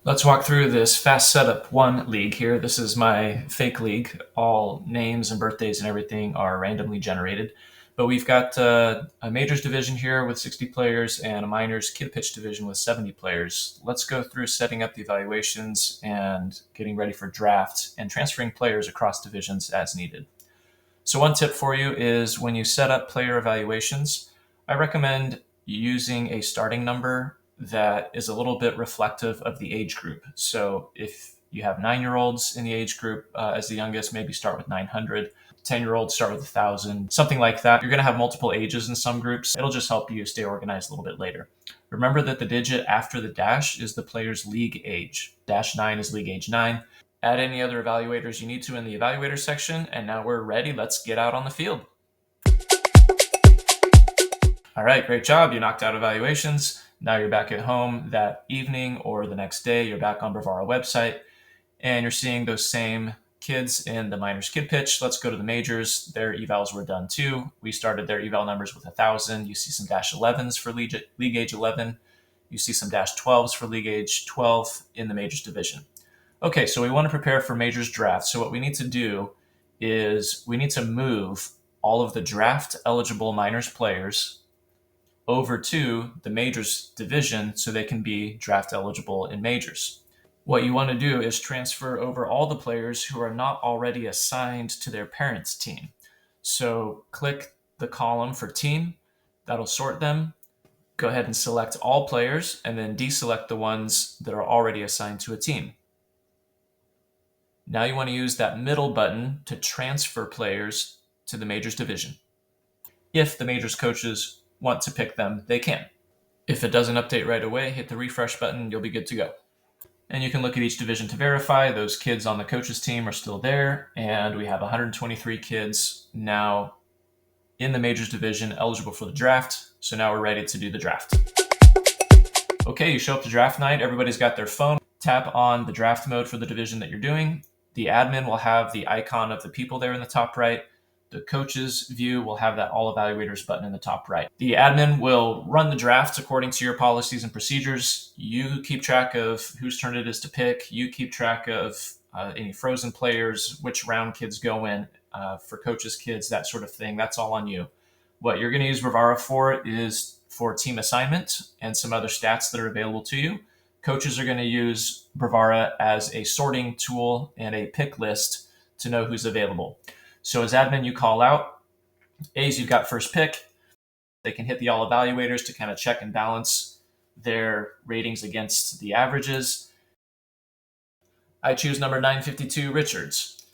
Let's walk through this fast setup one league here. This is my fake league. All names and birthdays and everything are randomly generated. But we've got a majors division here with 60 players and a minors kid pitch division with 70 players. Let's go through setting up the evaluations and getting ready for draft and transferring players across divisions as needed. So one tip for you is when you set up player evaluations, I recommend using a starting number that is a little bit reflective of the age group. So if you have 9-year-olds in the age group as the youngest, maybe start with 900. 10-year-olds start with 1,000, something like that. You're going to have multiple ages in some groups. It'll just help you stay organized a little bit later. Remember that the digit after the dash is the player's league age. -9 is league age 9. Add any other evaluators you need to in the evaluator section, and now we're ready. Let's get out on the field. All right, great job. You knocked out evaluations. Now you're back at home that evening or the next day. You're back on Bravara website, and you're seeing those same kids in the minors kid pitch. Let's go to the majors. Their evals were done too. We started their eval numbers with 1,000. You see some -11s for league age 11. You see some -12s for league age 12 in the majors division. Okay, so we want to prepare for majors draft. So what we need to do is we need to move all of the draft eligible minors players over to the majors division so they can be draft eligible in majors. What you want to do is transfer over all the players who are not already assigned to their parents' team. So click the column for team, that'll sort them. Go ahead and select all players and then deselect the ones that are already assigned to a team. Now you want to use that middle button to transfer players to the majors division. If the majors coaches want to pick them, they can. If it doesn't update right away, hit the refresh button, you'll be good to go. And you can look at each division to verify those kids on the coaches team are still there. And we have 123 kids now in the majors division eligible for the draft. So now we're ready to do the draft. Okay, you show up to draft night. Everybody's got their phone. Tap on the draft mode for the division that you're doing. The admin will have the icon of the people there in the top right. The coach's view will have that all evaluators button in the top right. The admin will run the draft according to your policies and procedures. You keep track of whose turn it is to pick. You keep track of any frozen players, which round kids go in for coaches' kids, that sort of thing. That's all on you. What you're going to use Bravara for is for team assignment and some other stats that are available to you. Coaches are going to use Bravara as a sorting tool and a pick list to know who's available. So as admin, you call out, A's, you've got first pick. They can hit the all evaluators to kind of check and balance their ratings against the averages. I choose number 952, Richards.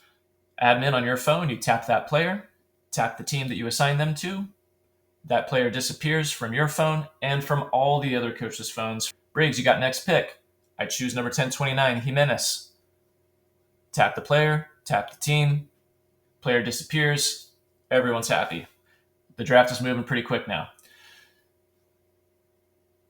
Admin, on your phone, you tap that player, tap the team that you assign them to. That player disappears from your phone and from all the other coaches' phones. Briggs, you got next pick. I choose number 1029, Jimenez. Tap the player, tap the team. Player disappears. Everyone's happy. The draft is moving pretty quick now.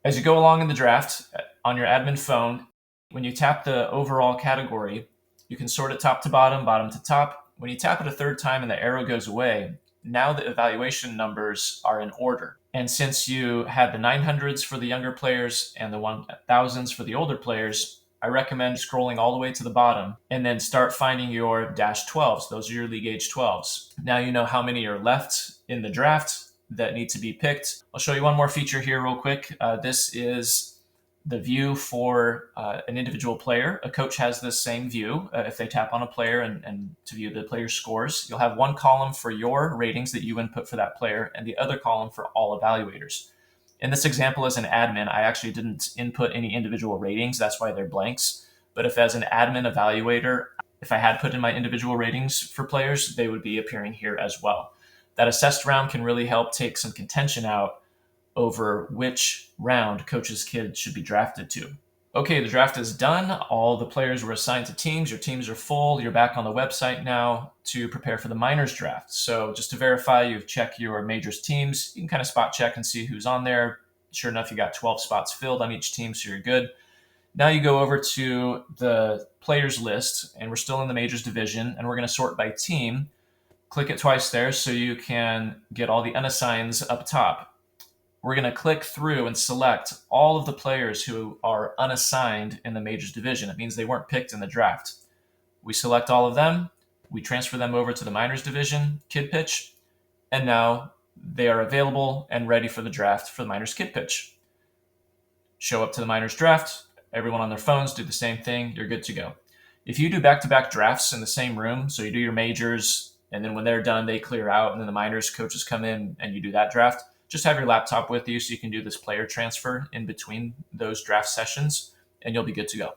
As you go along in the draft on your admin phone, when you tap the overall category, you can sort it top to bottom, bottom to top. When you tap it a third time and the arrow goes away, now the evaluation numbers are in order. And since you had the 900s for the younger players and the 1000s for the older players, I recommend scrolling all the way to the bottom and then start finding your -12s. Those are your league age 12s. Now you know how many are left in the draft that need to be picked. I'll show you one more feature here real quick. This is the view for an individual player. A coach has this same view. If they tap on a player and to view the player's scores, you'll have one column for your ratings that you input for that player and the other column for all evaluators. In this example, as an admin, I actually didn't input any individual ratings. That's why they're blanks. But if as an admin evaluator, if I had put in my individual ratings for players, they would be appearing here as well. That assessed round can really help take some contention out over which round coach's kid should be drafted to. Okay, the draft is done. All the players were assigned to teams. Your teams are full. You're back on the website now to prepare for the minors draft. So just to verify you've checked your majors teams, you can kind of spot check and see who's on there. Sure enough, you got 12 spots filled on each team, so you're good. Now you go over to the players list, and we're still in the majors division, and we're going to sort by team. Click it twice there so you can get all the unassigns up top. we're going to click through and select all of the players who are unassigned in the majors division. It means they weren't picked in the draft. We select all of them, we transfer them over to the minors division kid pitch, and now they are available and ready for the draft for the minors kid pitch. Show up to the minors draft, everyone on their phones do the same thing, you're good to go. If you do back-to-back drafts in the same room, so you do your majors, and then when they're done, they clear out, and then the minors coaches come in and you do that draft, just have your laptop with you so you can do this player transfer in between those draft sessions, and you'll be good to go.